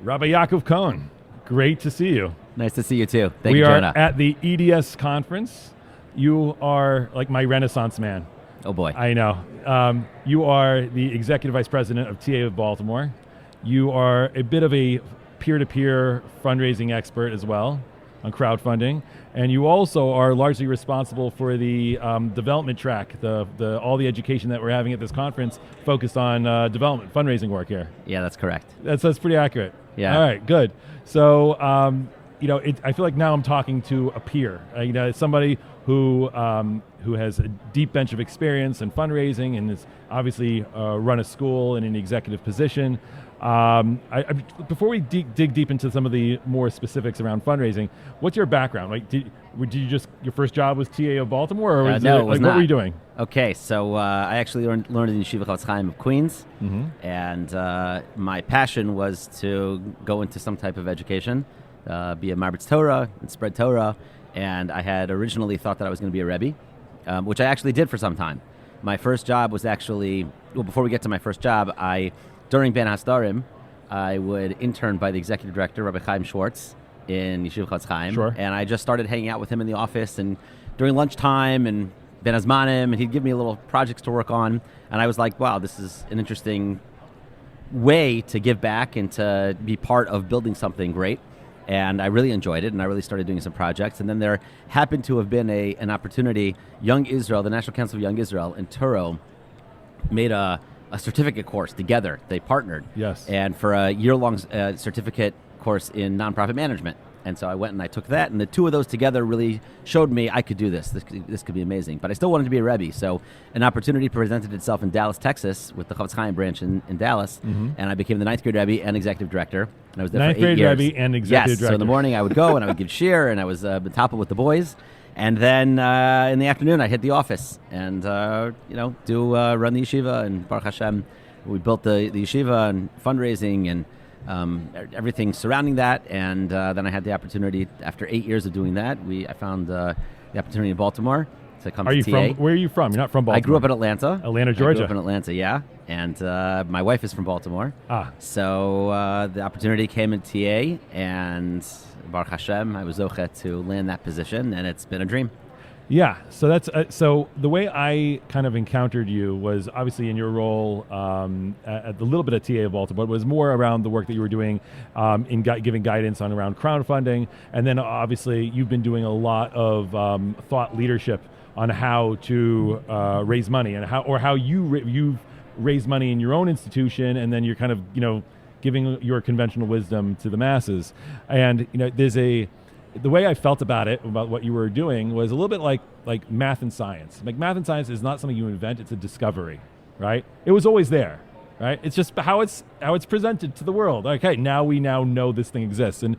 Rabbi Yaacov Cohen, great to see you. Nice to see you too. Thank you, We Jonah. are at the EDS conference. You are like my Renaissance man. Oh boy. I know. You are the Executive Vice President of TA of Baltimore. You are a bit of a peer-to-peer fundraising expert as well on crowdfunding. And you also are largely responsible for the development track, all the education that we're having at this conference focused on development, fundraising work here. Yeah, that's correct. That's pretty accurate. Yeah. All right, good. So, I feel like now I'm talking to a peer. It's somebody who has a deep bench of experience in fundraising and has obviously run a school in an executive position. Before we dig deep into some of the more specifics around fundraising, what's your background? Like, did you just your first job was TA of Baltimore, or was no, it, it was what not. were you doing? Okay, so I actually learned in Yeshiva Chavetz Chaim of Queens, Mm-hmm. and my passion was to go into some type of education, be a Marbitz Torah and spread Torah, and I had originally thought that I was going to be a Rebbe, which I actually did for some time. My first job was actually, before we get to my first job, during Ben Hasdarim, I would intern by the executive director, Rabbi Chaim Schwartz, in Yeshiva Chavetz Chaim. Sure. And I just started hanging out with him in the office and during lunchtime and Ben Azmanim, and he'd give me little projects to work on. And I was like, wow, this is an interesting way to give back and to be part of building something great. And I really enjoyed it, and I really started doing some projects. And then there happened to have been an opportunity. Young Israel, the National Council of Young Israel in Truro, made a certificate course together. They partnered. Yes. And for a year-long certificate course in nonprofit management. And so I went and I took that, and the two of those together really showed me I could do this. This could be amazing. But I still wanted to be a Rebbe. So an opportunity presented itself in Dallas, Texas, with the Chavetz Chaim branch in Dallas. Mm-hmm. And I became the 9th grade Rebbe and executive director. And I was there Ninth for 8 grade years. Rebbe and executive yes, director. so in the morning I would go and I would give shir, and I was B'tapa with the boys. And then in the afternoon I hit the office and run the yeshiva, and Baruch Hashem, we built the yeshiva and fundraising and everything surrounding that. And then I had the opportunity, after 8 years of doing that, I found the opportunity in Baltimore to come to TA. Where are you from? You're not from Baltimore. I grew up in Atlanta. Atlanta, Georgia. I grew up in Atlanta, yeah. And my wife is from Baltimore. Ah. So the opportunity came in TA, and Baruch Hashem, I was zoche to land that position, and it's been a dream. Yeah, so that's so the way I kind of encountered you was obviously in your role at the little bit of TA of Baltimore, but it was more around the work that you were doing in giving guidance on around crowdfunding, and then obviously you've been doing a lot of thought leadership on how to raise money and how you've raised money in your own institution, and then you're kind of giving your conventional wisdom to the masses, and the way I felt about what you were doing was a little bit like math and science. Like math and science is not something you invent; it's a discovery, right? It was always there, right? It's just how it's presented to the world. Okay, now we know this thing exists, and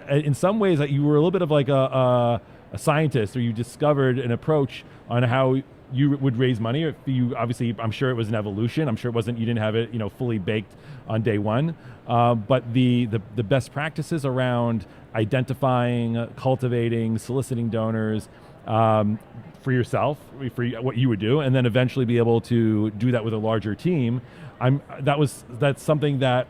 in some ways, you were a little bit of like a scientist, or you discovered an approach on how you would raise money. If you obviously, I'm sure it was an evolution. I'm sure it wasn't. You didn't have it, fully baked on day one. But the best practices around identifying, cultivating, soliciting donors for yourself, for what you would do, and then eventually be able to do that with a larger team. That's something that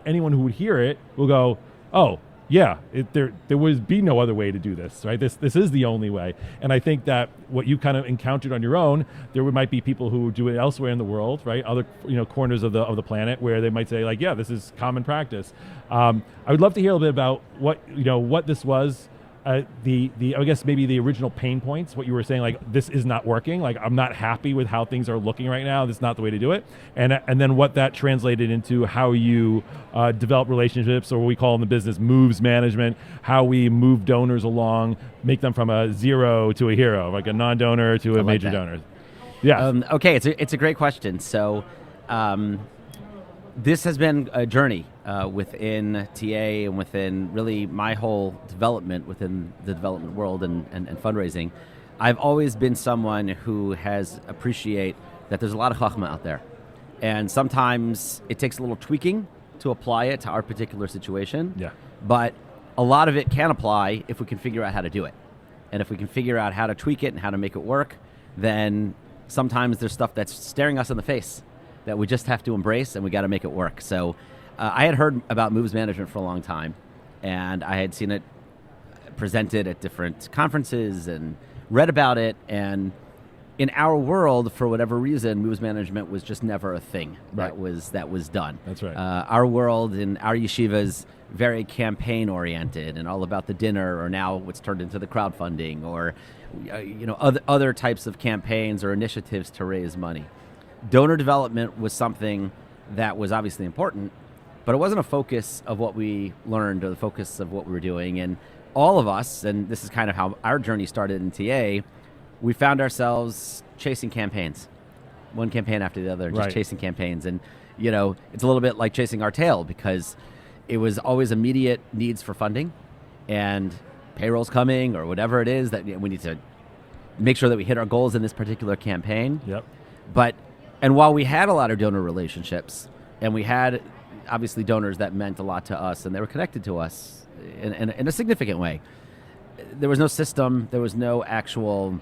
anyone who would hear it will go, oh. Yeah, there would be no other way to do this, right? This is the only way. And I think that what you kind of encountered on your own, there might be people who do it elsewhere in the world, right? Other corners of the planet where they might say like, yeah, this is common practice. I would love to hear a little bit about what this was. I guess maybe the original pain points, what you were saying, like this is not working, like I'm not happy with how things are looking right now, this is not the way to do it, and then what that translated into how you develop relationships, or what we call in the business moves management, how we move donors along, make them from a zero to a hero, like a non-donor to a major donor. Yeah. Okay, it's a great question. So this has been a journey within TA and within really my whole development within the development world and fundraising. I've always been someone who has appreciate that there's a lot of chachma out there. And sometimes it takes a little tweaking to apply it to our particular situation. Yeah. But a lot of it can apply if we can figure out how to do it. And if we can figure out how to tweak it and how to make it work, then sometimes there's stuff that's staring us in the face that we just have to embrace, and we got to make it work. So I had heard about moves management for a long time, and I had seen it presented at different conferences and read about it. And in our world, for whatever reason, moves management was just never a thing that was done. That's right. Our world in our yeshivas very campaign oriented and all about the dinner, or now what's turned into the crowdfunding, or other types of campaigns or initiatives to raise money. Donor development was something that was obviously important, but it wasn't a focus of what we learned or the focus of what we were doing. And all of us, and this is kind of how our journey started in TA, we found ourselves chasing campaigns, one campaign after the other, just chasing campaigns. And, it's a little bit like chasing our tail, because it was always immediate needs for funding and payroll's coming or whatever it is that we need to make sure that we hit our goals in this particular campaign. And while we had a lot of donor relationships, and we had obviously donors that meant a lot to us and they were connected to us in a significant way, there was no system, there was no actual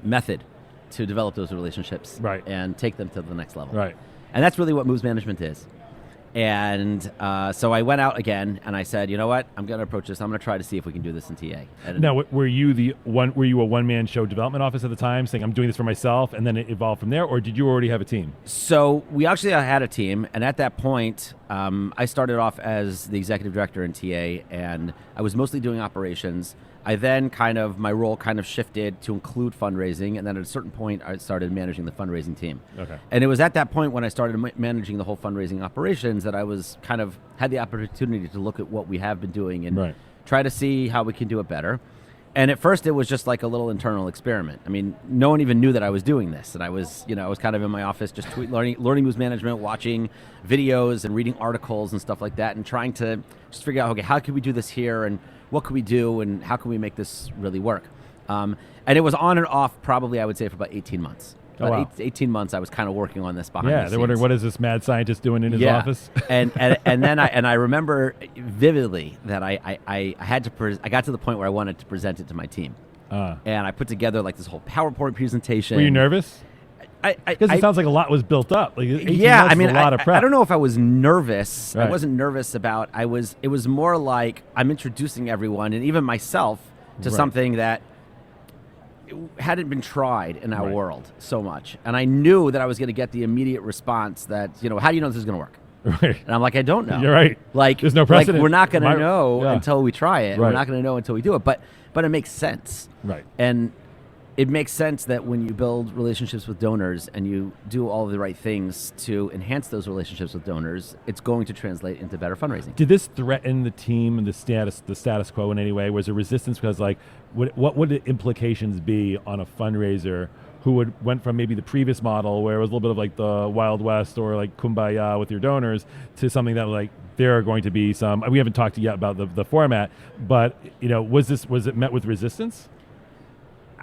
method to develop those relationships and take them to the next level. And that's really what moves management is. And so I went out again and I said, you know what, I'm going to approach this. I'm going to try to see if we can do this in TA. Now, were you a one-man show development office at the time, saying I'm doing this for myself, and then it evolved from there, or did you already have a team? So we actually had a team, and at that point, I started off as the executive director in TA, and I was mostly doing operations. I then my role shifted to include fundraising, and then at a certain point, I started managing the fundraising team. And it was at that point when I started managing the whole fundraising operations that I was had the opportunity to look at what we have been doing and try to see how we can do it better. And at first, it was just like a little internal experiment. I mean, no one even knew that I was doing this, and I was, I was in my office just learning moves management, watching videos and reading articles and stuff like that, and trying to just figure out, okay, how can we do this here, and what can we do, and how can we make this really work? And it was on and off, probably I would say, for about 18 months. 18 months I was working on this behind the scenes. They're wondering, what is this mad scientist doing in his office? and then I remember vividly that I had to I got to the point where I wanted to present it to my team. And I put together this whole PowerPoint presentation. Were you nervous? Because it sounds like a lot was built up. A lot of prep. I don't know if I was nervous. I wasn't nervous about. It was more like I'm introducing everyone and even myself to something that hadn't been tried in our world so much, and I knew that I was going to get the immediate response that, how do you know this is going to work? And I'm like, I don't know. You're right. There's no precedent. We're not going to know until we try it. We're not going to know until we do it. But it makes sense. And it makes sense that when you build relationships with donors and you do all of the right things to enhance those relationships with donors, it's going to translate into better fundraising. Did this threaten the team and the status quo in any way? Was there resistance because, what would the implications be on a fundraiser who went from maybe the previous model where it was a little bit of the Wild West or kumbaya with your donors to something that there are going to be some, we haven't talked yet about the format, but was it met with resistance?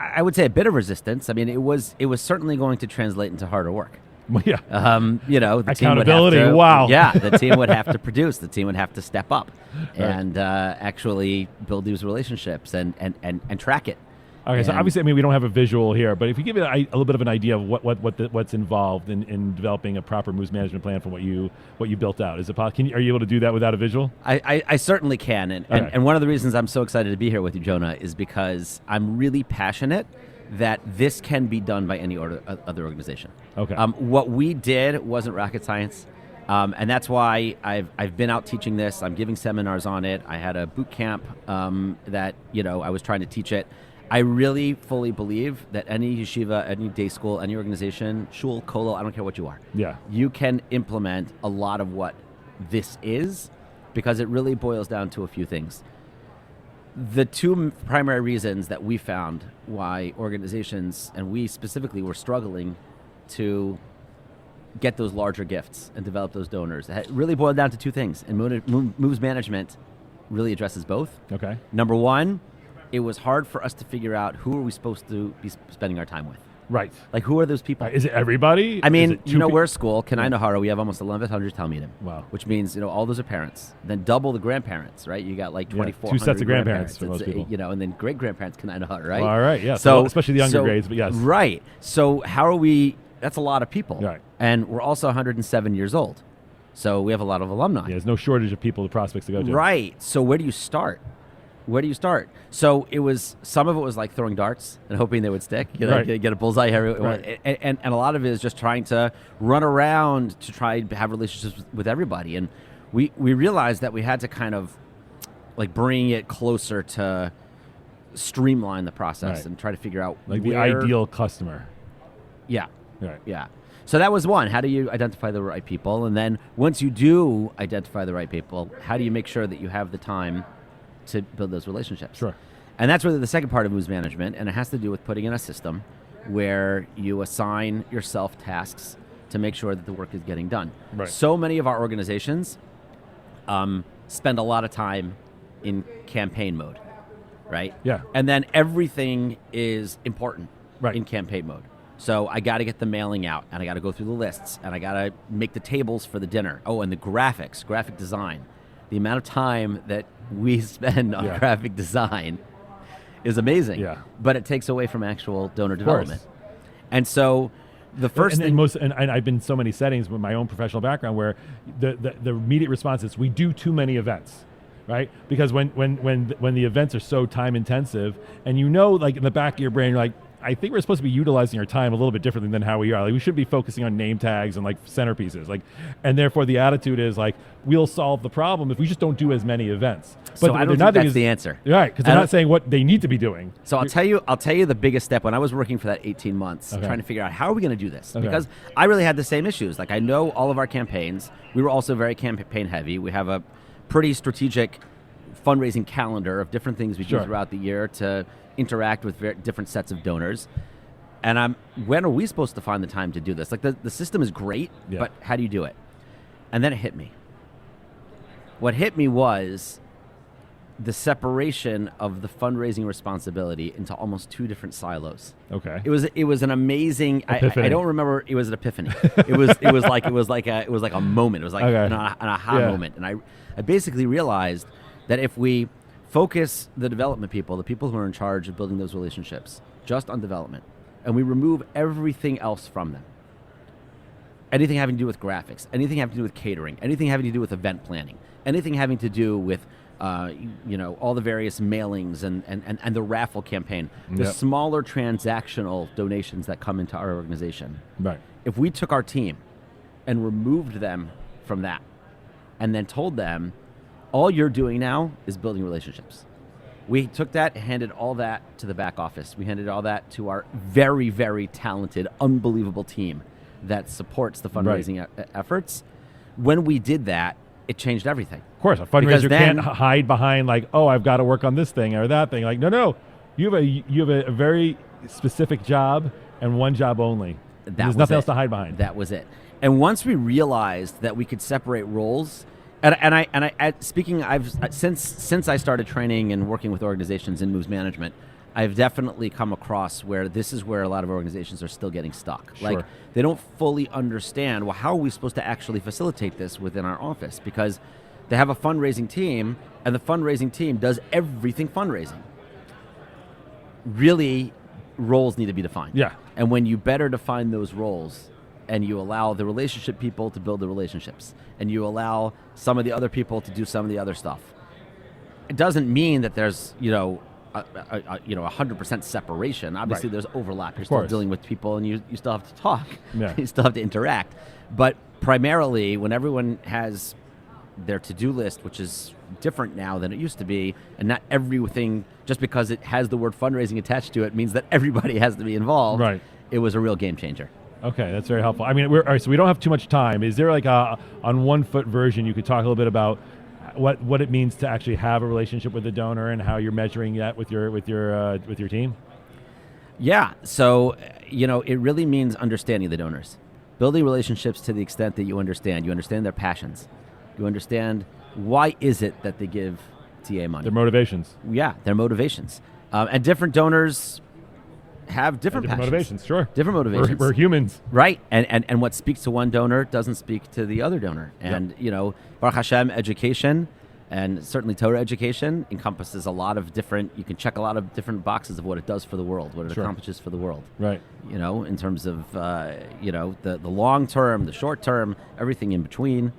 I would say a bit of resistance. I mean, it was certainly going to translate into harder work. Yeah. The accountability. Team would have to, wow. Yeah, the team would have to produce. The team would have to step up and actually build these relationships and track it. Okay, so obviously, we don't have a visual here, but if you give it a little bit of an idea of what's involved in developing a proper moves management plan from what you built out, is it possible? Are you able to do that without a visual? I certainly can, and one of the reasons I'm so excited to be here with you, Jonah, is because I'm really passionate that this can be done by any other organization. Okay. What we did wasn't rocket science. And that's why I've been out teaching this. I'm giving seminars on it. I had a boot camp that I was trying to teach it. I really fully believe that any yeshiva, any day school, any organization, shul, kollel, I don't care what you are. Yeah. You can implement a lot of what this is, because it really boils down to a few things. The two primary reasons that we found why organizations, and we specifically, were struggling to get those larger gifts and develop those donors, it really boiled down to two things. And moves management really addresses both. Okay. Number one, it was hard for us to figure out who are we supposed to be spending our time with. Right. Who are those people? Is it everybody? I mean, we're a school, Kenai Nahara, we have almost 1,100 Talmidim. Wow. Which means, all those are parents. Then double the grandparents, right? You got 2,400 2 sets of grandparents for most people. And then great-grandparents, Kenai Nahara, right? Well, all right, yeah. So especially the younger grades, but yes. Right. So how are we, that's a lot of people. Right. And we're also 107 years old. So we have a lot of alumni. Yeah, there's no shortage of people, the prospects to go to. Right. So where do you start? So some of it was like throwing darts and hoping they would stick. Get a bullseye everywhere. Right. And a lot of it is just trying to run around to try to have relationships with everybody. And we realized that we had to kind of like bring it closer to streamline the process and try to figure out like the ideal customer. Yeah. Right. Yeah. So that was one. How do you identify the right people? And then once you do identify the right people, how do you make sure that you have the time to build those relationships? Sure. And that's really the second part of moves management, and it has to do with putting in a system where you assign yourself tasks to make sure that the work is getting done. Right. So many of our organizations spend a lot of time in campaign mode, right? Yeah. And then everything is important Right. in campaign mode. So I got to get the mailing out, and I got to go through the lists, and I got to make the tables for the dinner. Oh, and the graphic design. The amount of time that we spend on graphic design is amazing. Yeah. But it takes away from actual donor development. And so the first thing... And I've been in so many settings with my own professional background where the immediate response is we do too many events. Right? Because when the events are so time intensive, and like in the back of your brain, you're like, I think we're supposed to be utilizing our time a little bit differently than how we are. Like we should be focusing on name tags and like centerpieces. And therefore the attitude is like, we'll solve the problem if we just don't do as many events. But so I don't think that's the answer. Right, because they're not saying what they need to be doing. So I'll tell you the biggest step. When I was working for that 18 months, trying to figure out how are we going to do this? Because I really had the same issues. Like I know all of our campaigns. We were also very campaign heavy. We have a pretty strategic fundraising calendar of different things we do throughout the year to interact with different sets of donors. And when are we supposed to find the time to do this? Like the system is great, but how do you do it? And then it hit me. What hit me was the separation of the fundraising responsibility into almost two different silos. Okay. It was an amazing. I don't remember. It was an epiphany. it was like a moment. It was like an aha moment. And I basically realized that if we focus the development people, the people who are in charge of building those relationships, just on development, and we remove everything else from them, anything having to do with graphics, anything having to do with catering, anything having to do with event planning, anything having to do with all the various mailings and the raffle campaign, the smaller transactional donations that come into our organization. Right. If we took our team and removed them from that and then told them, all you're doing now is building relationships. We took that, handed all that to the back office. We handed all that to our very, very talented, unbelievable team that supports the fundraising efforts. When we did that, it changed everything. Of course, a fundraiser can't hide behind like, oh, I've got to work on this thing or that thing. Like, no, you have a very specific job and one job only. There's nothing else to hide behind. That was it. And once we realized that we could separate roles, since I started training and working with organizations in moves management, I've definitely come across where this is where a lot of organizations are still getting stuck. Sure. Like they don't fully understand, well, how are we supposed to actually facilitate this within our office? Because they have a fundraising team, and the fundraising team does everything fundraising. Really, roles need to be defined. Yeah. And when you better define those roles, and you allow the relationship people to build the relationships, and you allow some of the other people to do some of the other stuff, it doesn't mean that there's 100% separation. Obviously, there's overlap. You're still dealing with people, and you still have to talk. Yeah. You still have to interact. But primarily, when everyone has their to-do list, which is different now than it used to be, and not everything, just because it has the word fundraising attached to it, means that everybody has to be involved. Right. It was a real game changer. Okay, that's very helpful. I mean, all right, so we don't have too much time. Is there like on 1 foot version, you could talk a little bit about what it means to actually have a relationship with the donor and how you're measuring that with your team? Yeah. So, it really means understanding the donors, building relationships to the extent that you understand their passions, you understand why is it that they give TA money, their motivations. Yeah, their motivations, and different donors have different motivations, sure. Different motivations. We're humans. Right. And what speaks to one donor doesn't speak to the other donor. And, Baruch Hashem, education, and certainly Torah education, encompasses a lot of different, you can check a lot of different boxes of what it does for the world, what it accomplishes for the world. Right. In terms of, the long term, the short term, everything in between.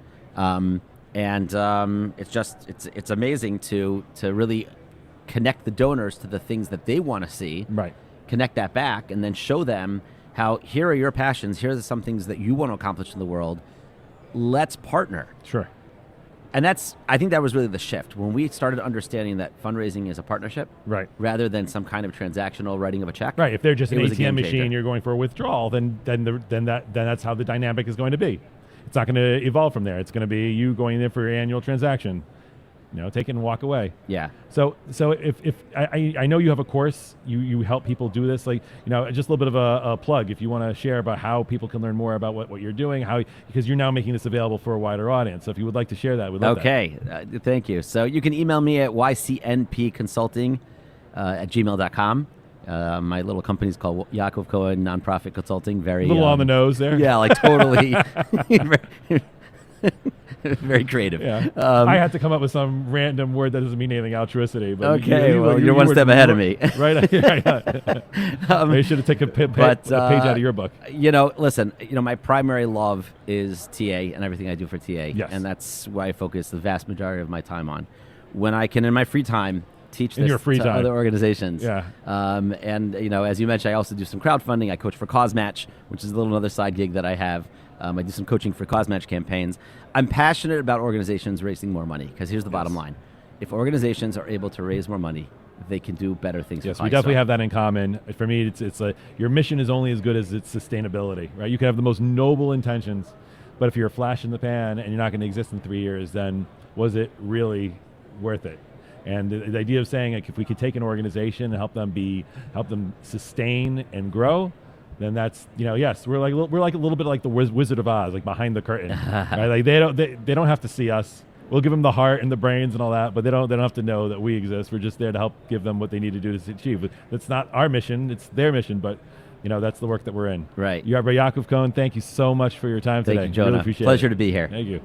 It's amazing to really connect the donors to the things that they want to see, Right. connect that back, and then show them how here are your passions, here are some things that you want to accomplish in the world. Let's partner. Sure. And I think that was really the shift when we started understanding that fundraising is a partnership, Right. rather than some kind of transactional writing of a check. Right. If they're just an It was a game ATM changer. machine, you're going for a withdrawal, then that's how the dynamic is going to be. It's not going to evolve from there. It's going to be you going there for your annual transaction, take it and walk away. Yeah. So if I know you have a course, you help people do this, just a little bit of a plug if you want to share about how people can learn more about what you're doing, because you're now making this available for a wider audience. So if you would like to share that, we'd love that. Okay. Thank you. So you can email me at ycnpconsulting@gmail.com. My little company is called Yaacov Cohen Nonprofit Consulting. Very A little on the nose there. Yeah, like totally. Very creative. Yeah. I had to come up with some random word that doesn't mean anything altruicity. But okay, you're one step ahead of me. Right? Maybe should have taken a page out of your book. Listen, my primary love is TA and everything I do for TA. Yes. And that's why I focus the vast majority of my time on. When I can, in my free time, teach this to other organizations. Yeah. As you mentioned, I also do some crowdfunding. I coach for Cause Match, which is a little another side gig that I have. I do some coaching for Cause Match campaigns. I'm passionate about organizations raising more money, because here's the bottom line. If organizations are able to raise more money, they can do better things. Yes, we definitely have that in common. For me, it's your mission is only as good as its sustainability, right? You can have the most noble intentions, but if you're a flash in the pan and you're not going to exist in 3 years, then was it really worth it? And the idea of saying, if we could take an organization and help them sustain and grow, then that's yes, we're like a little bit like the Wizard of Oz, like behind the curtain. Right? Like they don't have to see us. We'll give them the heart and the brains and all that, but they don't have to know that we exist. We're just there to help give them what they need to do to achieve. But that's not our mission; it's their mission. But that's the work that we're in. Right. Rabbi Yaacov Cohen, thank you so much for your time today. Thank you, Jonah. Really appreciate Pleasure it. to be here. Thank you.